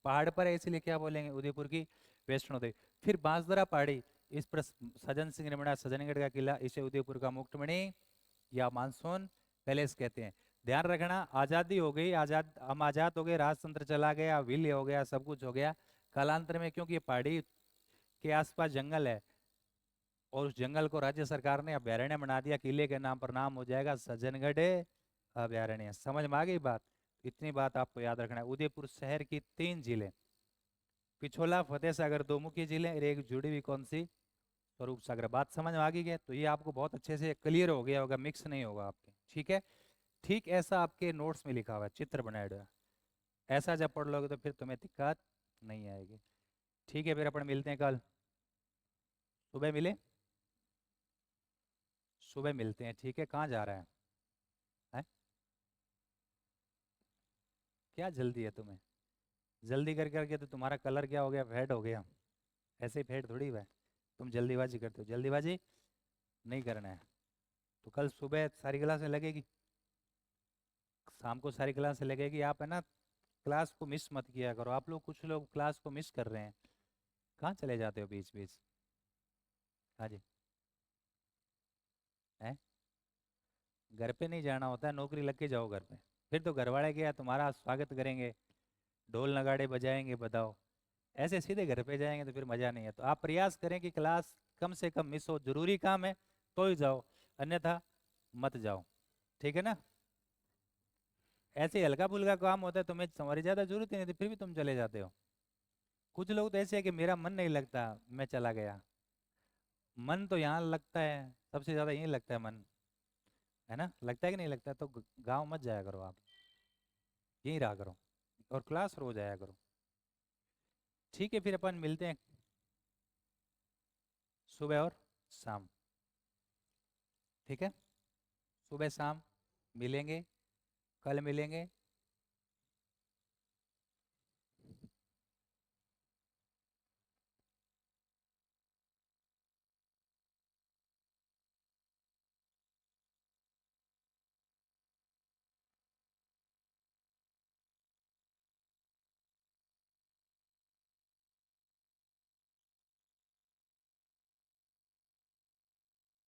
पहाड़ पर है, इसलिए क्या बोलेंगे, उदयपुर की वैष्णो देवी। फिर बांसदरा पहाड़ी, इस पर सज्जन सिंह ने बनाया सज्जनगढ़ का किला, इसे उदयपुर का मुक्तमणि या मानसून पैलेस कहते हैं। ध्यान रखना, आजादी हो गई, हम आजाद हो गए, राजतंत्र चला गया, विलय हो गया, सब कुछ हो गया। कालांतर में क्योंकि ये पहाड़ी के आसपास जंगल है, और उस जंगल को राज्य सरकार ने अभ्यारण्य बना दिया, किले के नाम पर नाम हो जाएगा सज्जनगढ़ अभ्यारण्य। समझ में आ गई बात। इतनी बात आपको याद रखना है। उदयपुर शहर की 3 झीलें, पिछोला, फतेह सागर, दो मुख्य झीलें, और एक जुड़ी हुई कौन सी, स्वरूप सागर। बात समझ में आ गई है, तो ये आपको बहुत अच्छे से क्लियर हो गया होगा, मिक्स नहीं होगा आपके, ठीक है। ठीक ऐसा आपके नोट्स में लिखा हुआ है, चित्र बनाया हुआ है। ऐसा जब पढ़ लोगे तो फिर तुम्हें दिक्कत नहीं आएगी। ठीक है, फिर अपन मिलते हैं कल सुबह, मिले, सुबह मिलते हैं, ठीक है। कहाँ जा रहा है? क्या जल्दी है तुम्हें? जल्दी कर करके तो तुम्हारा कलर क्या हो गया, फेड हो गया। ऐसे ही फेड थोड़ी हुआ है, तुम जल्दीबाजी करते हो, जल्दीबाजी नहीं करना है। तो कल सुबह सारी क्लासें लगेगी, शाम को सारी क्लासें लगेगी। आप है ना, क्लास को मिस मत किया करो। आप लोग, कुछ लोग क्लास को मिस कर रहे हैं, कहाँ चले जाते हो बीच बीच। हाँ जी, हैं, घर पे नहीं जाना होता है, नौकरी लग के जाओ घर पे। फिर तो घर वाले क्या तुम्हारा स्वागत करेंगे, ढोल नगाड़े बजाएंगे, बताओ। ऐसे सीधे घर पे जाएंगे तो फिर मजा नहीं है। तो आप प्रयास करें कि क्लास कम से कम मिस हो, जरूरी काम है तो ही जाओ, अन्यथा मत जाओ, ठीक है ना। ऐसे ही हल्का फुल्का काम होता है, तुम्हें तुम्हारी ज्यादा जरूरत ही नहीं थी, फिर भी तुम चले जाते हो। कुछ लोग तो ऐसे है कि मेरा मन नहीं लगता, मैं चला गया। मन तो यहाँ लगता है, सबसे ज्यादा यहीं लगता है मन, है ना, लगता है कि नहीं लगता। तो गाँव मत जाया करो आप, यहीं रहा करो, और क्लास रोज आया करो। ठीक है, फिर अपन मिलते हैं सुबह और शाम, ठीक है। सुबह शाम मिलेंगे, कल मिलेंगे,